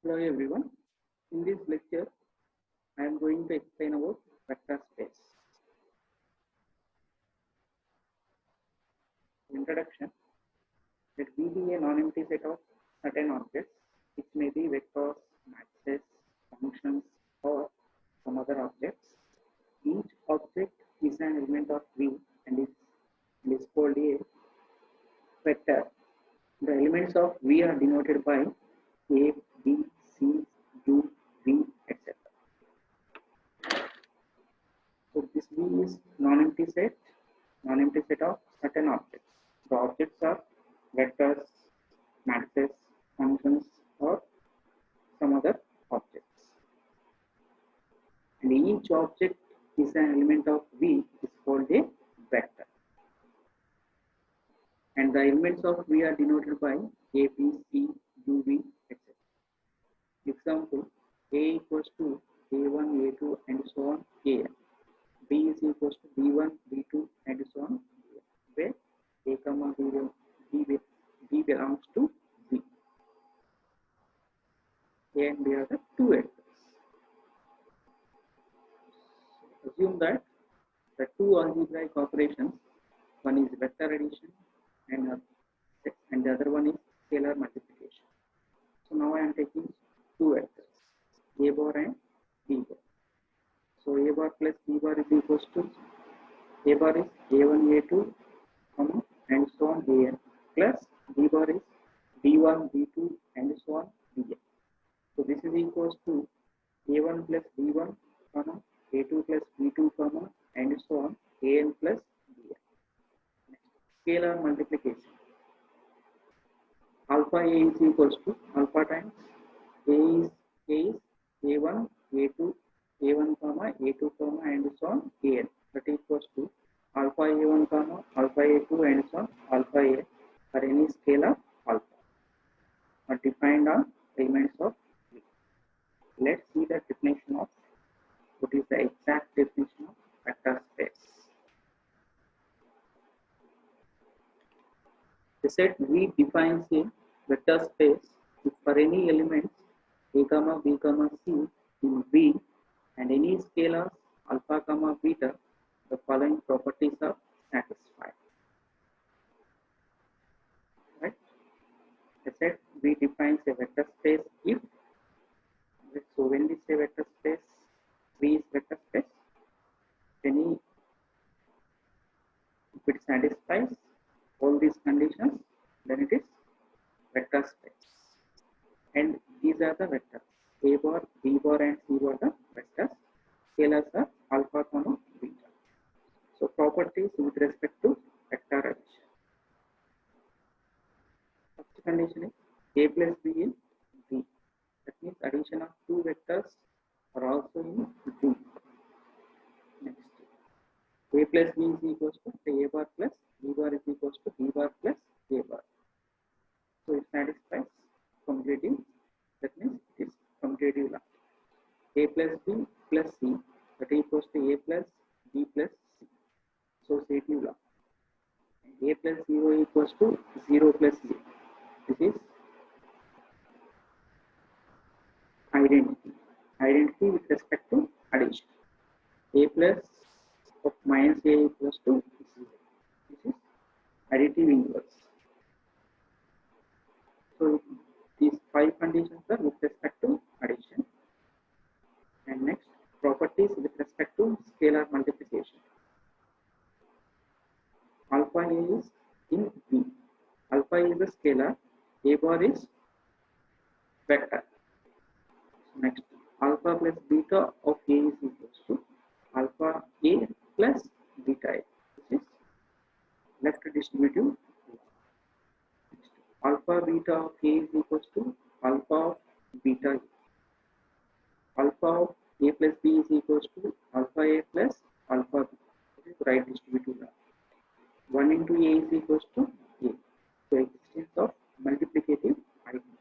Hello everyone. In this lecture, I am going to explain about vector space. Introduction. Let V be a non-empty set of certain objects, which may be vectors, matrices, functions, or some other objects. Each object is an element of V and is called a vector. The elements of V are denoted by A, B, C, U, V, etc. So this V is non-empty set of certain objects. The objects are vectors, matrices, functions, or some other objects. And each object is an element of V is called a vector. And the elements of V are denoted by A, B, C, U, V, etc. Example: A equals to A1, A2, and so on, An. B is equals to B1, B2, and so on, where A, B belongs to B. A and B are the two vectors. Assume that the two algebraic operations, one is vector addition and the other one is scalar multiplication. So now I am taking two vectors, A bar and B bar. So A bar plus B bar is equals to A bar is A1, A2, and so on, An, plus B bar is B1, B2, and so on, Bn. So this is equals to A1 plus B1, A2 plus B2, and so on, An plus Bn. Scalar multiplication. Alpha A is equals to alpha times A is A1, A2, A1, A2, and so on, An. That equals to alpha A1, alpha A2, and so on, alpha A for any scalar alpha are defined on elements of V. Let's see the definition of what is the exact definition of vector space. The set V defines a vector space if for any elements A, B, C in V and any scalars alpha, beta, the following properties are satisfied. Right? The set V defines a vector space if. So when we say vector space, V is vector space. If it satisfies all these conditions, then it is vector space. And these are the vectors: A bar, B bar, and C bar the vectors. Scalars are alpha, beta. So properties with respect to vector addition. First condition is A plus B in V. That means addition of two vectors are also in V. Next, A plus B is equals to A bar plus B bar is equals to B bar plus A bar. So it satisfies commutative. That means it is commutative law. A plus B plus C, that equals to A plus B plus C. Associative law. A plus 0 equals to 0 plus 0. This is identity. Identity with respect to addition. A plus of minus A equals to 0. This is additive inverse. So these five conditions are with respect to addition. And next, properties with respect to scalar multiplication. Alpha A is in V. Alpha is a scalar. A bar is vector. Next, alpha plus beta of A is equals to alpha A plus beta A. This is left distributive. Next, alpha beta of A is equals to alpha of beta A. Alpha of A plus B is equals to alpha A plus alpha B. This is right distributive law. 1 into A is equals to A. So existence of multiplicative identity.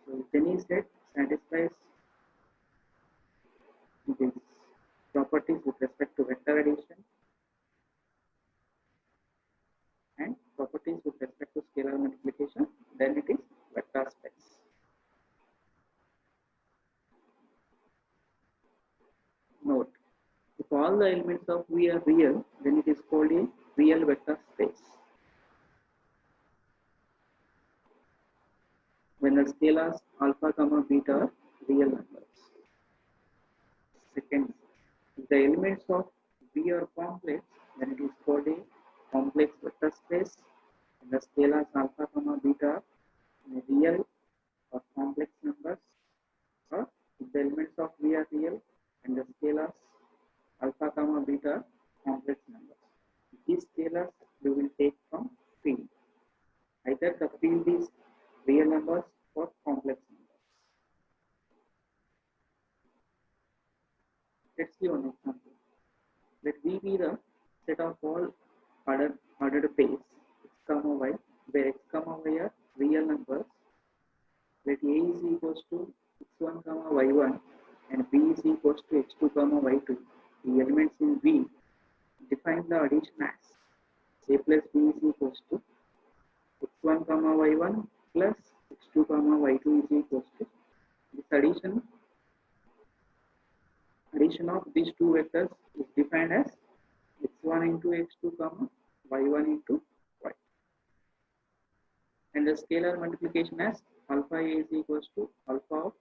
So if any set satisfies these properties with respect to vector addition all the elements of V are real, then it is called a real vector space. When the scalars alpha comma beta are real numbers. Second, if the elements of V are complex, then it is called a complex vector space. When the scalars alpha comma beta are real or complex numbers, or if the elements of V are real and the scalars alpha comma beta are complex numbers. These scalars we will take from field. Either the field is real numbers or complex numbers. Let's see one example. Let V be the set of all ordered pairs x comma y, where x comma y are real numbers. Let A is equals to x1 comma y1 and B is equals to x2 comma y2. The elements in V define the addition as A plus B is equals to x1 comma y1 plus x2 comma y2 is equals to this addition of these two vectors is defined as x1 into x2 comma y1 into y, and the scalar multiplication as alpha A is equals to alpha of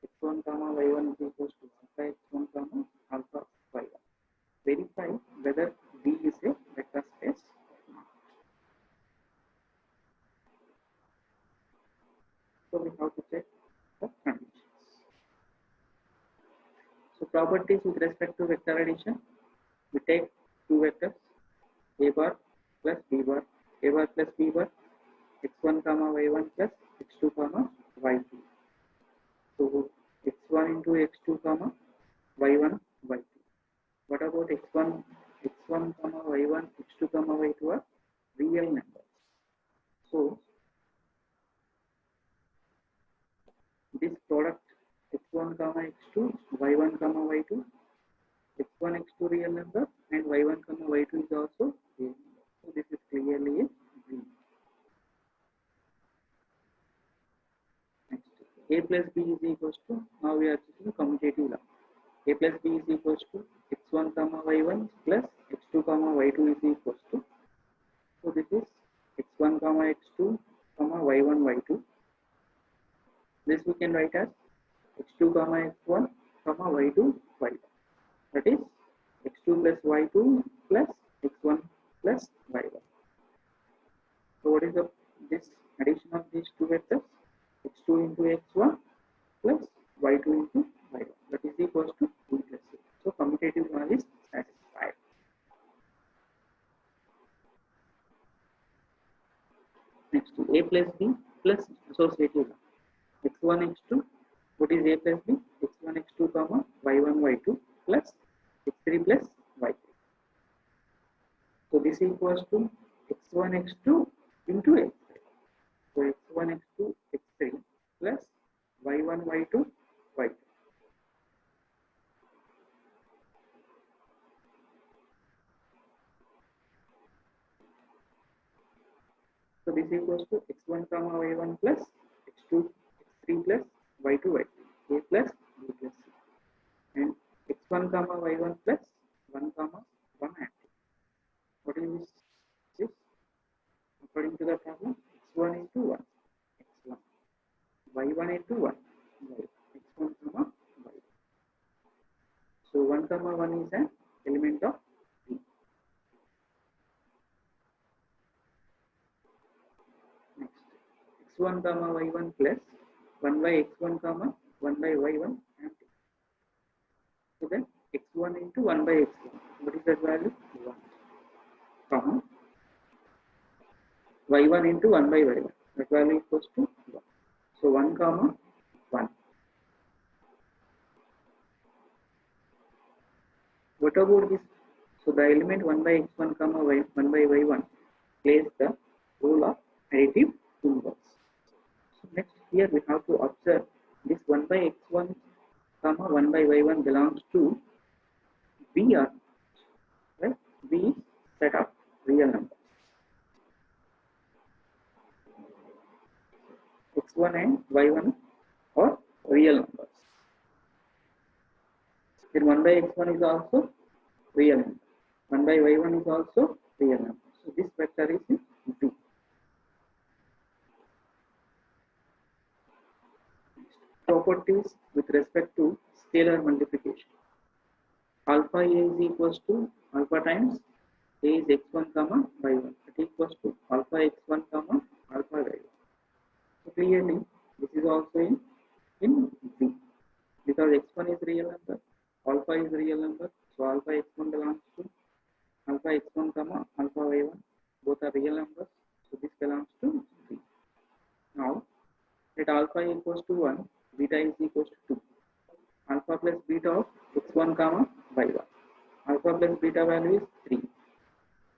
x1 comma y1 is equals to alpha x1 comma alpha y1. Verify whether V is a vector space or not. So we have to check the conditions. So properties with respect to vector addition, we take two vectors a bar plus b bar, a bar plus b bar, x1 comma y1 plus x2 comma y2. So x1 into x2 comma y1 y2. What about x1 comma y1 x2 comma y2 are real numbers. So this product x1 comma x2 y1 comma y2, x1 x2 real number and y1 comma y2 is also real number. So this is clearly a V. Next, a plus b is equals to, now we are checking commutative law. A plus b is equals to x1 comma y1 plus x2 comma y2 is equals to, so this is x1 comma x2 comma y1 y2. This we can write as x2 comma x1 comma y2 y1. That is x2 plus y2 plus x1 plus y1. So what is this addition of these two vectors? x2 into x1 plus y2 into y1. That is equals to b plus c. So commutative law is satisfied. Next, a plus b plus associative law. x1 x2. What is a plus b? x1 x2 comma y1 y2 plus x3 plus y3. So this equals to x1 x2 into x3. So x1 x2 x3 plus y1 y2 y2. So this equals to x1 comma y1 plus x2 x3 plus y2 y2, a plus b plus c, and x1 comma y1 plus 1 comma 1 and 2. What is this? According to the problem, x1 into 1 x1, y1 into 1 y, x1 comma y. So 1 comma 1 is an element of V. Next, x1 comma y1 plus 1 by x1 comma 1 by y1 and 2. So then x1 into 1 by x1. What is that value? 1. Comma y1 into 1 by y1. That value equals to 1. So 1 comma 1. What about this? So the element 1 by x1 comma 1 by y1 plays the role of additive inverse. So next, here we have to observe this 1 by x1 comma 1 by y1 belongs to V or right? V is set of real numbers. x1 and y1 are real numbers. Then 1 by x1 is also real number. 1 by y1 is also real number. So this vector is in V. Properties with respect to scalar multiplication. Alpha a is equals to alpha times a is x1 comma y1. It equals to alpha x1 comma alpha y1. So clearly this is also in V, because x1 is real number, alpha is real number, so alpha x1 belongs to alpha x1 comma alpha y1, both are real numbers, so this belongs to V. Now let alpha equals to 1, beta is equals to 2. Alpha plus beta of x1 comma y1. Alpha plus beta value is 3.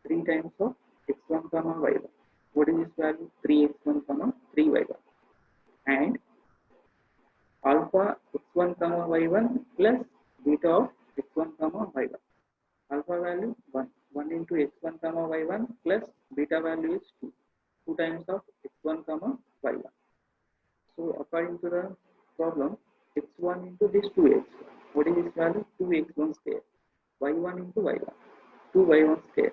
3 times of x1 comma y1. What is this value? 3x1 comma 3y1. And alpha x1 comma y1 plus beta of x1 comma y1. Alpha value 1. 1 into x1 comma y1 plus beta value is 2. 2 times of x1 comma y1. So according to the problem, x1 into this 2x1. What is this value? 2x1 square. y1 into y1. 2y1 square.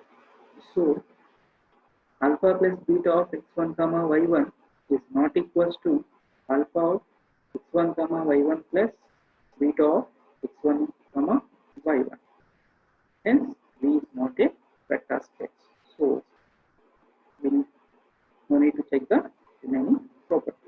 So alpha plus beta of x1 comma y1 is not equals to alpha of x1 comma y1 plus beta of x1 comma y1. Hence V is not a vector space. So we no need to check the remaining property.